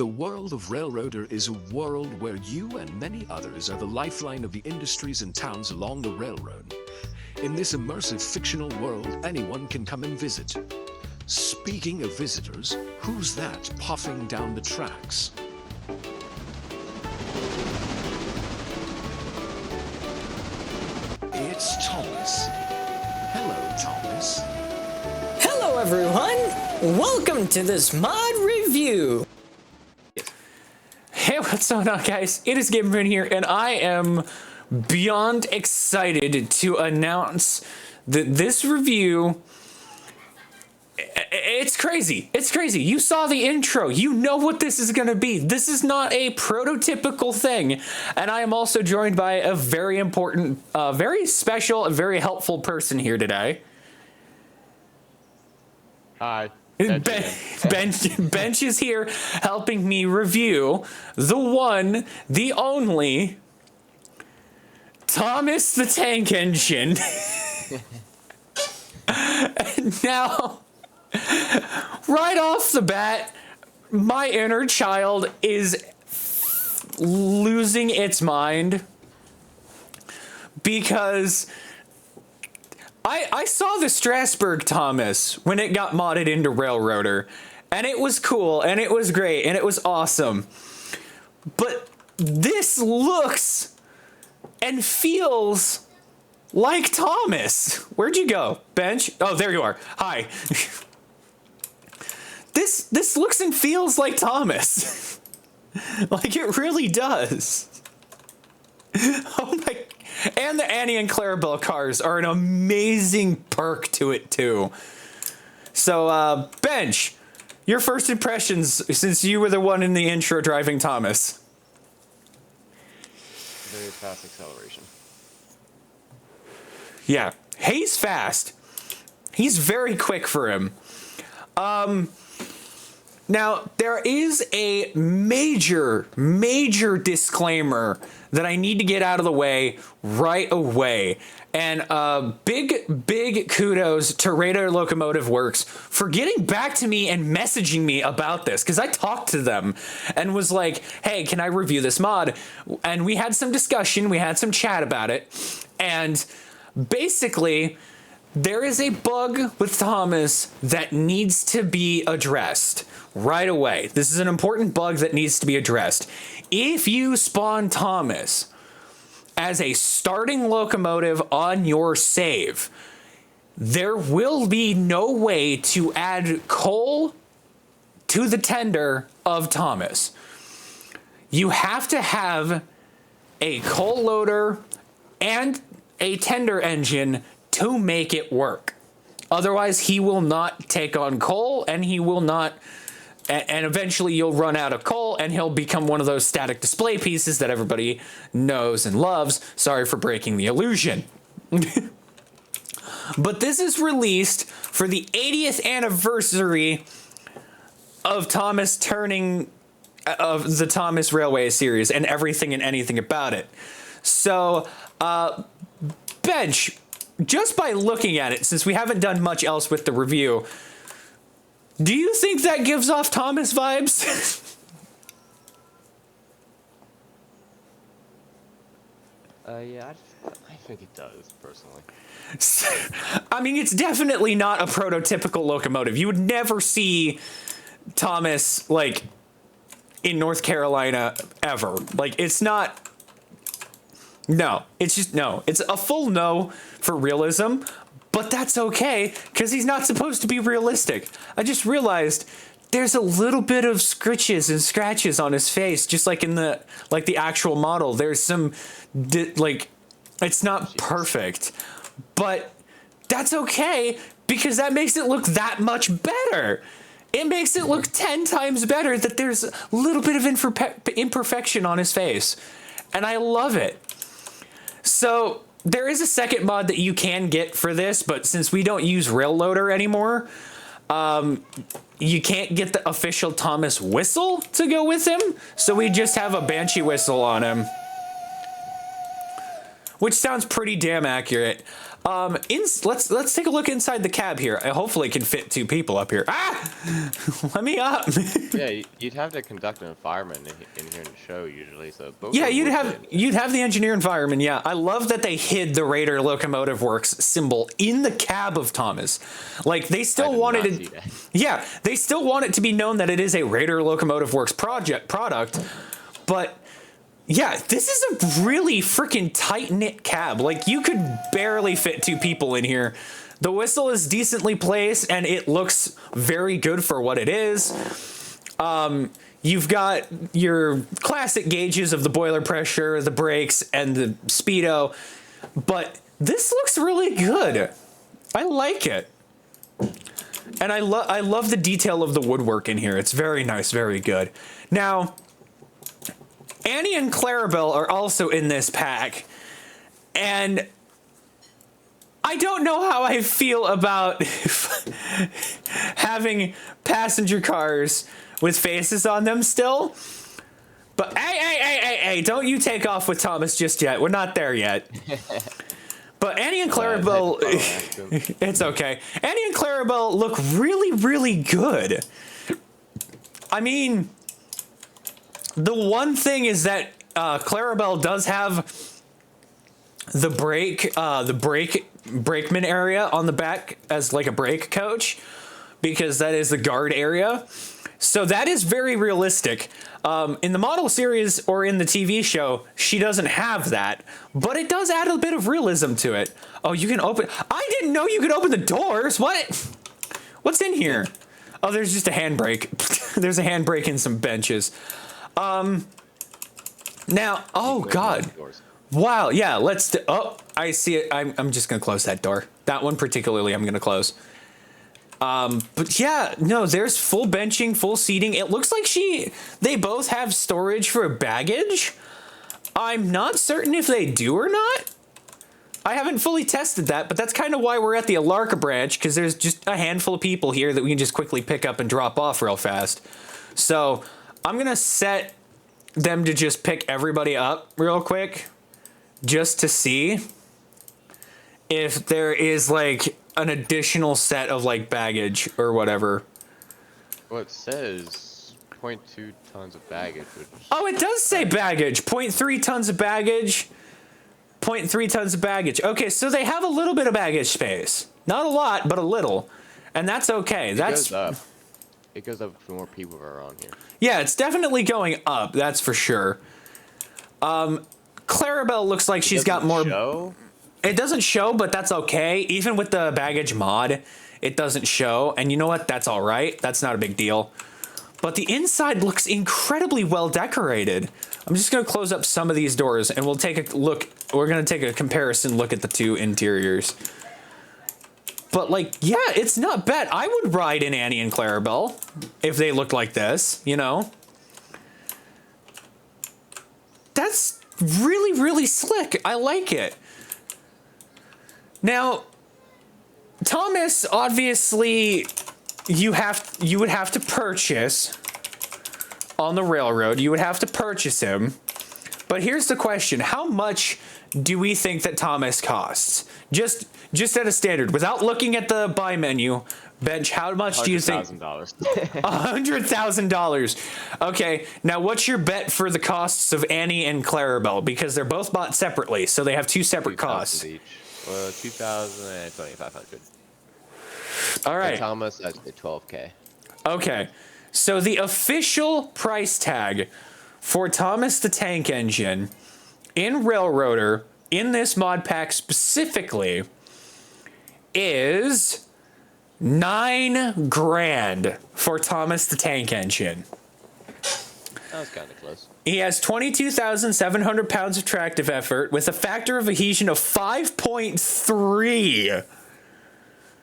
The world of Railroader is a world where you and many others are the lifeline of the industries and towns along the railroad. In this immersive fictional world, anyone can come and visit. Speaking of visitors, who's that puffing down the tracks? It's Thomas. Hello, Thomas. Hello everyone! Welcome to this mod review! Hey, what's going on guys? It is Gamerman here, and I am beyond excited to announce that this review... It's crazy. It's crazy. You saw the intro. You know what this is going to be. This is not a prototypical thing. And I am also joined by a very important, very special, and very helpful person here today. Hi. Bench is here helping me review the one, the only, Thomas the Tank Engine. And now... right off the bat, my inner child is losing its mind because I saw the Strasbourg Thomas when it got modded into Railroader, and it was cool, and it was great, and it was awesome. But this looks and feels like Thomas. Where'd you go, Bench? Oh, there you are. Hi. This looks and feels like Thomas. Like it really does. Oh my, and the Annie and Clarabelle cars are an amazing perk to it too. So Bench, your first impressions since you were the one in the intro driving Thomas. Very fast acceleration. Yeah, he's fast. He's very quick for him. Now, there is a major disclaimer that I need to get out of the way right away. And big kudos to Radar Locomotive Works for getting back to me and messaging me about this, because I talked to them and was like, hey, can I review this mod? And we had some discussion, we had some chat about it, and basically, there is a bug with Thomas that needs to be addressed right away. This is an important bug that needs to be addressed. If you spawn Thomas as a starting locomotive on your save, there will be no way to add coal to the tender of Thomas. You have to have a coal loader and a tender engine to make it work. Otherwise, he will not take on coal, and he will not, and eventually you'll run out of coal, and he'll become one of those static display pieces that everybody knows and loves. Sorry for breaking the illusion. But this is released for the 80th anniversary of Thomas turning, of the Thomas Railway series and everything and anything about it. So, Bench, just by looking at it, since we haven't done much else with the review, do you think that gives off Thomas vibes? Yeah, I think it does, personally. I mean, it's definitely not a prototypical locomotive. You would never see Thomas, like, in North Carolina ever. Like, it's not... No, it's just no. It's a full no for realism, but that's okay because he's not supposed to be realistic. I just realized there's a little bit of scritches and scratches on his face, just like in the actual model. There's some it's not perfect, but that's okay because that makes it look that much better. It makes it look 10 times better that there's a little bit of imperfection on his face, and I love it. So there is a second mod that you can get for this, but since we don't use Railloader anymore, you can't get the official Thomas whistle to go with him. So we just have a Banshee whistle on him. which sounds pretty damn accurate. Let's take a look inside the cab here. I hopefully can fit 2 people up here. Ah, let me up. Yeah, you'd have to conduct an fireman in here in the show usually. So both Yeah, of them you'd have the engineer and fireman. Yeah, I love that they hid the Raider Locomotive Works symbol in the cab of Thomas. Like they still wanted it. Yeah, they still want it to be known that it is a Raider Locomotive Works product, but. Yeah, this is a really freaking tight-knit cab. Like, you could barely fit 2 people in here. The whistle is decently placed, and it looks very good for what it is. You've got your classic gauges of the boiler pressure, the brakes, and the speedo. But this looks really good. I like it. And I love the detail of the woodwork in here. It's very nice, very good. Now... Annie and Clarabelle are also in this pack, and I don't know how I feel about having passenger cars with faces on them still. But hey, don't you take off with Thomas just yet. We're not there yet. But Annie and Clarabelle, it's okay. Annie and Clarabelle look really, really good. I mean... The one thing is that Clarabelle does have the brakeman area on the back as like a brake coach, because that is the guard area. So that is very realistic. In the model series or in the TV show, she doesn't have that, but it does add a bit of realism to it. Oh, you can open. I didn't know you could open the doors. What? What's in here? Oh, there's just a handbrake. There's a handbrake and some benches. Now, oh God, wow, yeah, oh, I see it. I'm just gonna close that door. That one particularly, I'm gonna close. But yeah, no, there's full benching, full seating. It looks like they both have storage for baggage. I'm not certain if they do or not. I haven't fully tested that, but that's kind of why we're at the Alarka branch, because there's just a handful of people here that we can just quickly pick up and drop off real fast. So I'm going to set them to just pick everybody up real quick just to see if there is like an additional set of like baggage or whatever. Well, it says 0.2 tons of baggage. Which... Oh, it does say baggage. 0.3 tons of baggage. 0.3 tons of baggage. Okay, so they have a little bit of baggage space. Not a lot, but a little. And that's okay. It goes up for more people are on here. Yeah, it's definitely going up. That's for sure. Clarabelle looks like she's got more. Show? It doesn't show, but that's okay. Even with the baggage mod, it doesn't show. And you know what? That's all right. That's not a big deal. But the inside looks incredibly well decorated. I'm just going to close up some of these doors and we'll take a look. We're going to take a comparison look at the 2 interiors. But like, yeah, it's not bad. I would ride in Annie and Clarabelle if they looked like this, you know? That's really, really slick. I like it. Now, Thomas, obviously, you would have to purchase on the railroad. You would have to purchase him. But here's the question. How much do we think that Thomas costs? Just at a standard, without looking at the buy menu, Bench, how much do you think? $100,000. $100,000. Okay, now what's your bet for the costs of Annie and Clarabelle? Because they're both bought separately, so they have 2 separate costs. Each. Well, 2,000 and 2,500. All right. And Thomas, that's the 12K. Okay, so the official price tag for Thomas the Tank Engine in Railroader, in this mod pack specifically, is $9,000 for Thomas the Tank Engine. That was kind of close. He has 22,700 pounds of tractive effort with a factor of adhesion of 5.3.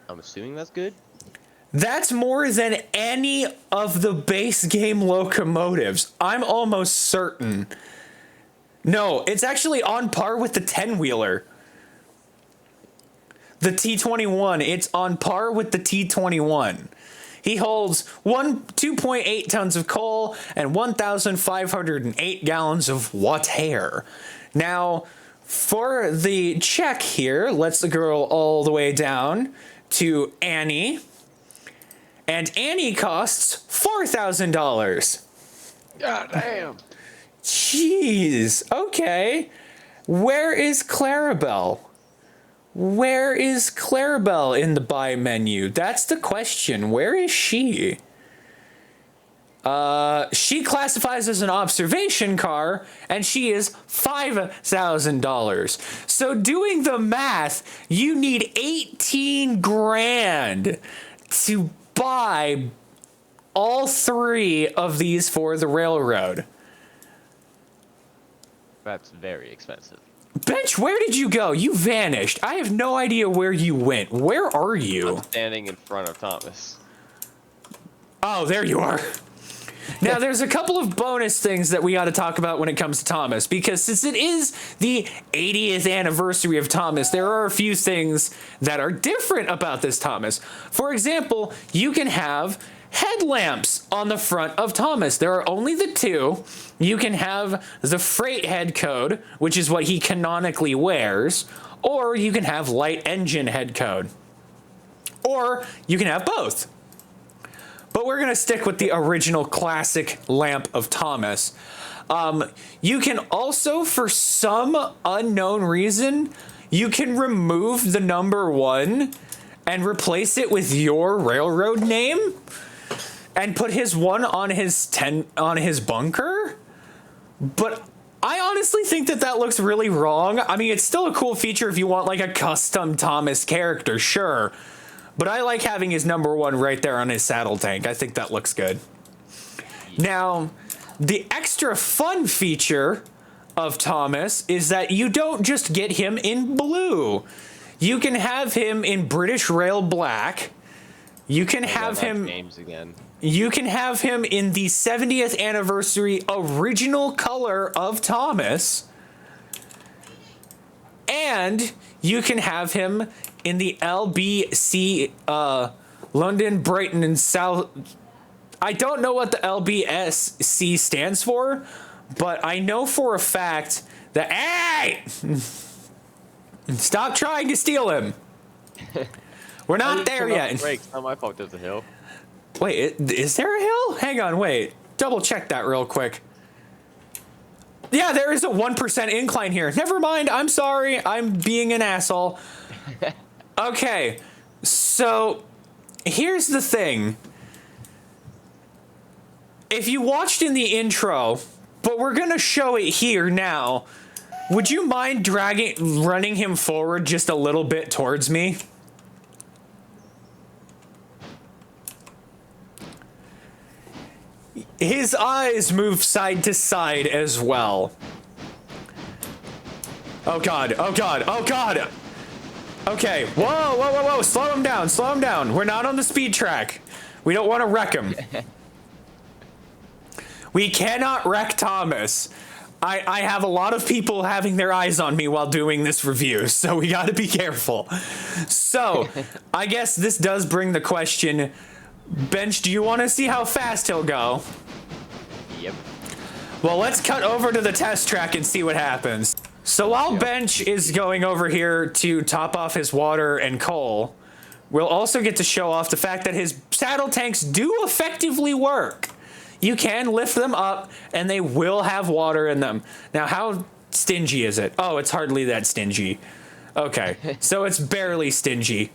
I'm assuming that's good. That's more than any of the base game locomotives. I'm almost certain. No, it's actually on par with the 10-wheeler. The T21, it's on par with the T21. He holds 2.8 tons of coal and 1,508 gallons of water. Now, For the check here, let's go all the way down to Annie. And Annie costs $4,000. God damn. Jeez. Okay. Where is Clarabelle? Where is Clarabelle in the buy menu? That's the question. Where is she? She classifies as an observation car, and she is $5,000. So doing the math, you need 18 grand to buy all three of these for the railroad. That's very expensive. Bench, where did you go? You vanished. I have no idea where you went. Where are you? I'm standing in front of Thomas. Oh, there you are. Now, there's a couple of bonus things that we got to talk about when it comes to Thomas, because since it is the 80th anniversary of Thomas, there are a few things that are different about this Thomas. For example, you can have headlamps on the front of Thomas. There are only the two. You can have the freight head code, which is what he canonically wears, or you can have light engine head code, or you can have both. But we're going to stick with the original classic lamp of Thomas. You can also, for some unknown reason, you can remove the number 1 and replace it with your railroad name and put his 1 on his bunker. But I honestly think that looks really wrong. I mean, it's still a cool feature if you want like a custom Thomas character, sure. But I like having his number 1 right there on his saddle tank. I think that looks good. Now, the extra fun feature of Thomas is that you don't just get him in blue. You can have him in British Rail Black. You can have him. James again. You can have him in the 70th anniversary original color of Thomas. And you can have him in the LBC, London, Brighton, and South. I don't know what the LBSC stands for, but I know for a fact that. Hey! Stop trying to steal him. We're not there yet. Brakes. Not my fault. There's a hill. Wait, is there a hill? Hang on, wait. Double check that real quick. Yeah, there is a 1% incline here. Never mind. I'm sorry. I'm being an asshole. Okay, so here's the thing. If you watched in the intro, but we're going to show it here now, would you mind running him forward just a little bit towards me? His eyes move side to side as well. Oh God, oh God, oh God! Okay, whoa, slow him down. We're not on the speed track. We don't want to wreck him. We cannot wreck Thomas. I have a lot of people having their eyes on me while doing this review, so we gotta be careful. So, I guess this does bring the question, Bench, do you want to see how fast he'll go? Yep. Well, let's cut over to the test track and see what happens. So while Bench is going over here to top off his water and coal, we'll also get to show off the fact that his saddle tanks do effectively work. You can lift them up and they will have water in them. Now, how stingy is it? Oh, it's hardly that stingy. Okay, so it's barely stingy.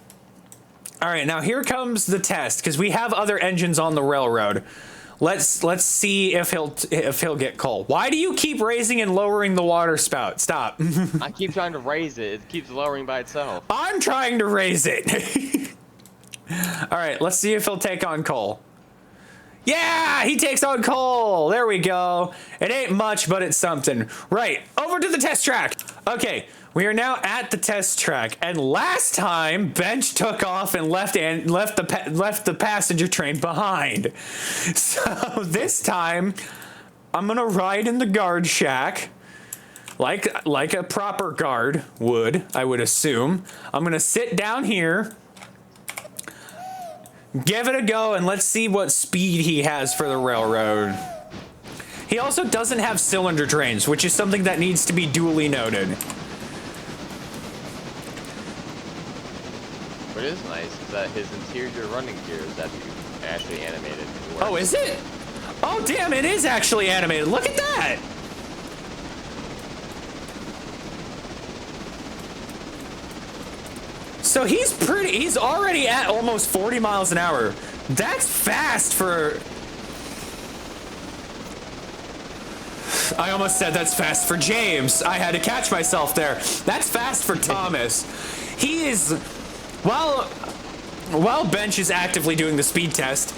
All right, now here comes the test because we have other engines on the railroad. Let's see if he'll get coal. Why do you keep raising and lowering the water spout? Stop. I keep trying to raise it. It keeps lowering by itself. I'm trying to raise it. All right, let's see if he'll take on coal. Yeah, he takes on coal. There we go. It ain't much, but it's something. Right, over to the test track. Okay, we are now at the test track, and last time Bench took off and left the passenger train behind. So this time, I'm gonna ride in the guard shack, like a proper guard would, I would assume. I'm gonna sit down here. Give it a go and let's see what speed he has for the railroad. He also doesn't have cylinder trains, which is something that needs to be duly noted. What is nice is that his interior running gear is actually animated. It works. Oh, is it? Oh, damn, it is actually animated. Look at that. So he's already at almost 40 miles an hour. That's fast for... I almost said that's fast for James. I had to catch myself there. That's fast for Thomas. He is... While Bench is actively doing the speed test,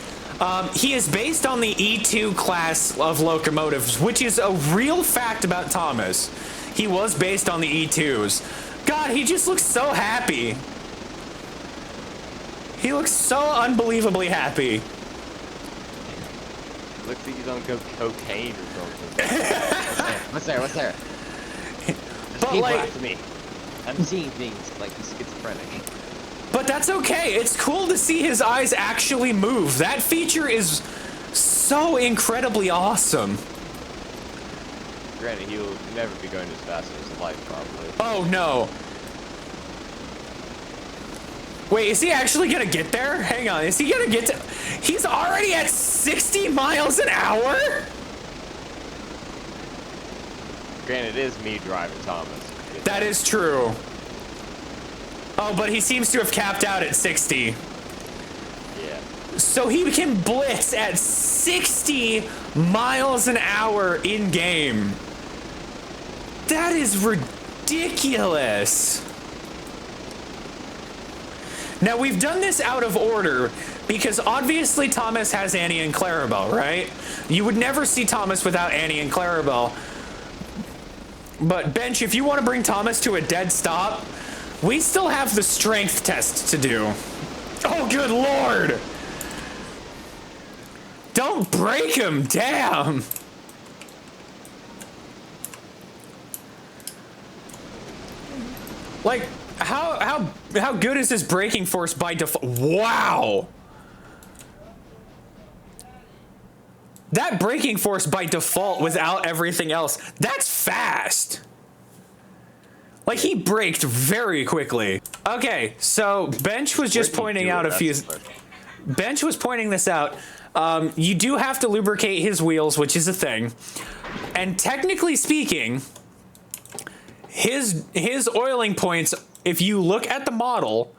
he is based on the E2 class of locomotives, which is a real fact about Thomas. He was based on the E2s. God, he just looks so happy. He looks so unbelievably happy. Looks like he's on cocaine or something. What's there? What's there? But People like, after me. I'm seeing things like he's schizophrenic. but that's okay. It's cool to see his eyes actually move. That feature is so incredibly awesome. Granted, he will never be going as fast as his life, probably. Oh no. Wait, is he actually gonna get there? Hang on, is he gonna get to... He's already at 60 miles an hour? Granted, it is me driving Thomas. That is true. Oh, but he seems to have capped out at 60. Yeah. So he can blitz at 60 miles an hour in game. That is ridiculous. Now, we've done this out of order because obviously Thomas has Annie and Clarabelle, right? You would never see Thomas without Annie and Clarabelle. But Bench, if you want to bring Thomas to a dead stop, we still have the strength test to do. Oh, good Lord. Don't break him, damn. Like, how good is his braking force by default? Wow. That braking force by default without everything else, that's fast. Like, he braked very quickly. Okay, so Bench was just pointing out a few... Bench was pointing this out. You do have to lubricate his wheels, which is a thing. And technically speaking, his oiling points, if you look at the model...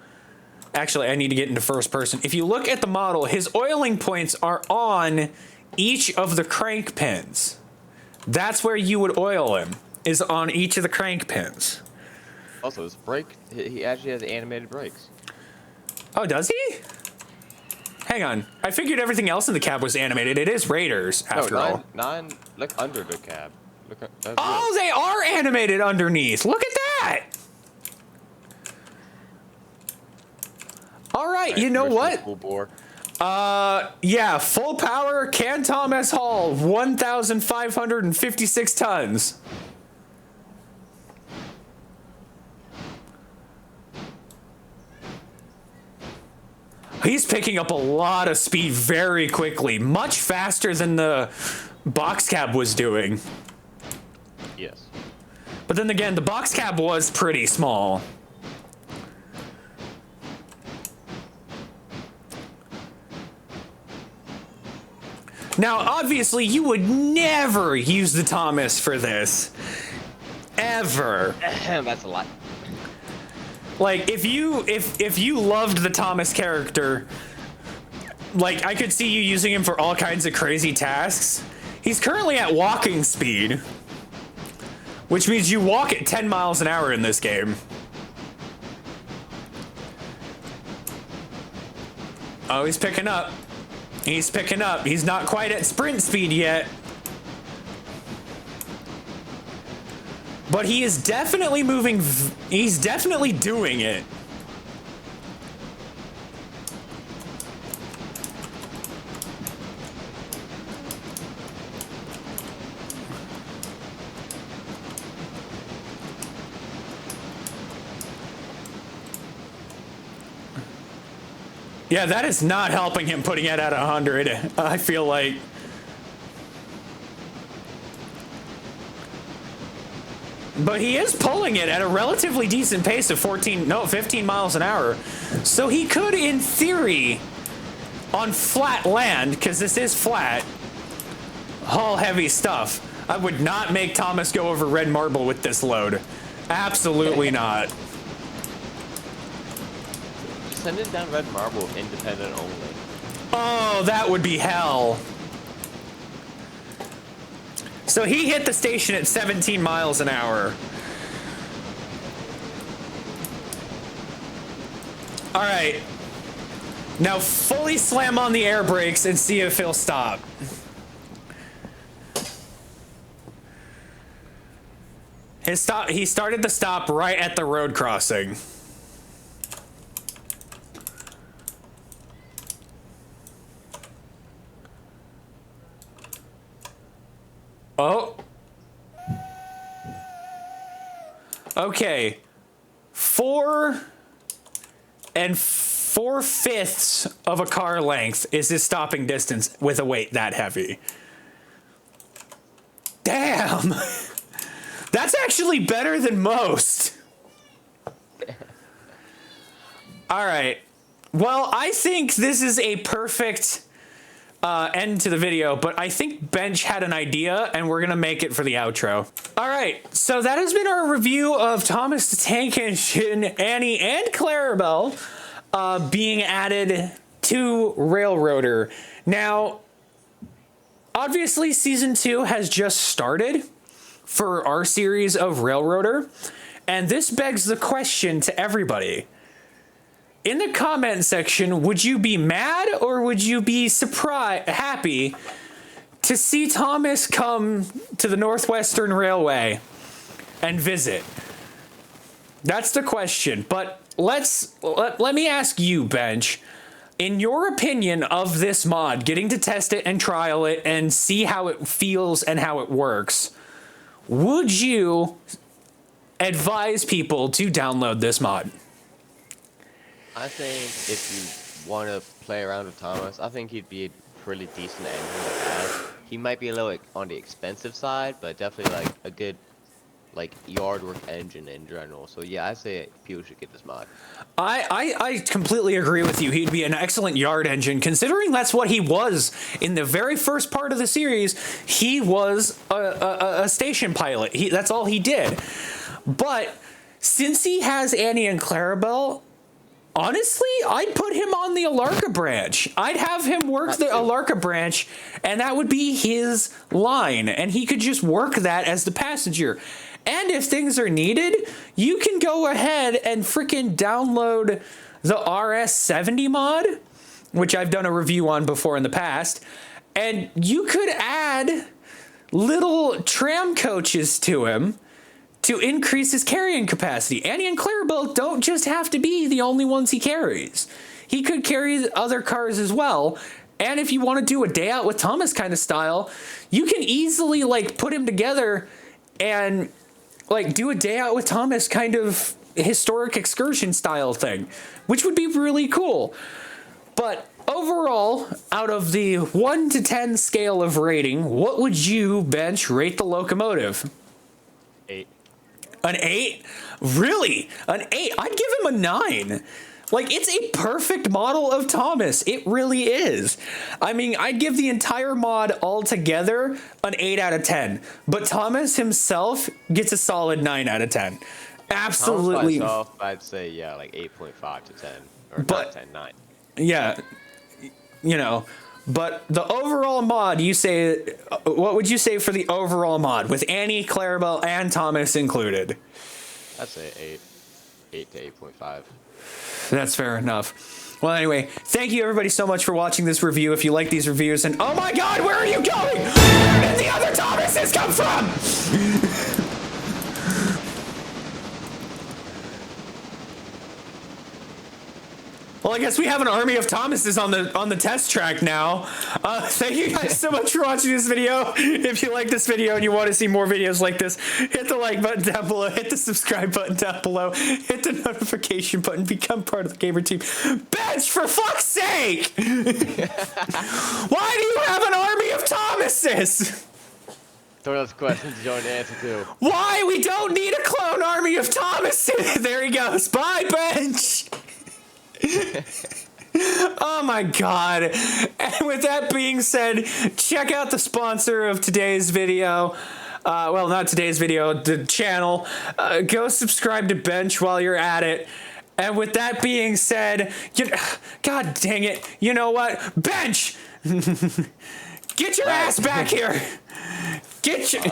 Actually, I need to get into first person. If you look at the model, his oiling points are on each of the crank pins. That's where you would oil him, is on each of the crank pins. Also, his brake, he actually has animated brakes. Oh, does he? Hang on. I figured everything else in the cab was animated. It is Raiders, after all. Look under the cab. Look at, Oh, they are animated underneath. Look at that. All right, you know what? Full bore. Yeah, full power, Can Thomas Hall, 1,556 tons. He's picking up a lot of speed very quickly, much faster than the box cab was doing. Yes. But then again, the box cab was pretty small. Now, obviously, you would never use the Thomas for this. Ever. That's a lot. Like, if you loved the Thomas character, like, I could see you using him for all kinds of crazy tasks. He's currently at walking speed, which means you walk at 10 miles an hour in this game. Oh, he's picking up. He's picking up. He's not quite at sprint speed yet. But he is definitely moving. He's definitely doing it. Yeah, that is not helping him putting it at 100. I feel like. But he is pulling it at a relatively decent pace of 15 miles an hour. So he could, in theory, on flat land, because this is flat, haul heavy stuff. I would not make Thomas go over red marble with this load. Absolutely not. Send it down red marble, independent only. Oh, that would be hell. So he hit the station at 17 miles an hour. All right. Now fully slam on the air brakes and see if he'll stop. He started to stop right at the road crossing. Oh. Okay. 4 4/5 of a car length is his stopping distance with a weight that heavy. Damn. That's actually better than most. All right. Well, I think this is a perfect end to the video, but I think Bench had an idea and we're gonna make it for the outro. All right, so that has been our review of Thomas the Tank Engine, Annie, and Clarabelle being added to Railroader. Now, obviously season 2 has just started for our series of Railroader, and this begs the question to everybody. In the comment section, would you be mad or would you be happy to see Thomas come to the Northwestern Railway and visit? That's the question. But let me ask you, Bench, in your opinion of this mod, getting to test it and trial it and see how it feels and how it works, would you advise people to download this mod? I think if you want to play around with Thomas, I think he'd be a pretty decent engine to have. He might be a little on the expensive side, but definitely like a good yard work engine in general. So yeah, I say people should get this mod. I completely agree with you. He'd be an excellent yard engine, considering that's what he was in the very first part of the series. He was a station pilot. That's all he did. But since he has Annie and Clarabelle, honestly, I'd put him on the Alarka branch. I'd have him work the Alarka branch, and that would be his line. And he could just work that as the passenger. And if things are needed, you can go ahead and freaking download the RS70 mod, which I've done a review on before in the past. And you could add little tram coaches to him to increase his carrying capacity. Annie and Clarabelle don't just have to be the only ones he carries. He could carry other cars as well. And if you want to do a day out with Thomas kind of style, you can easily put him together and do a day out with Thomas kind of historic excursion style thing, which would be really cool. But overall, out of the 1 to 10 scale of rating, what would you, Bench, rate the Locomotive? 8. An 8? Really? An 8? I'd give him a 9. It's a perfect model of Thomas. It really is. I mean, I'd give the entire mod altogether an 8 out of 10. But Thomas himself gets a solid 9 out of 10. Absolutely. Thomas myself, I'd say, 8.5 to 10. Or not 10, 9. Yeah. But the overall mod, what would you say for the overall mod with Annie, Clarabelle, and Thomas included? I'd say 8 to 8.5. That's fair enough. Well, anyway, thank you everybody so much for watching this review. If you like these reviews, and oh my God, where are you going? Where did the other Thomases come from? Well, I guess we have an army of Thomases on the test track now. Thank you guys so much for watching this video. If you like this video and you want to see more videos like this, hit the like button down below, hit the subscribe button down below, hit the notification button, become part of the Gamer Team. Bench, for fuck's sake! Why do you have an army of Thomases? Throw those questions you don't answer to. Why? We don't need a clone army of Thomas. There he goes. Bye, Bench. Oh my god. And with that being said, check out the sponsor of today's video. Well, not today's video, the channel. Go subscribe to Bench while you're at it. And with that being said, god dang it. You know what? Bench! Get your ass back here! Get your...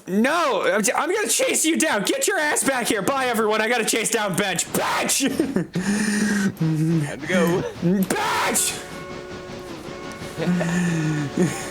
No! I'm gonna chase you down! Get your ass back here! Bye, everyone! I gotta chase down Bench! Bench! Time to go. Bench!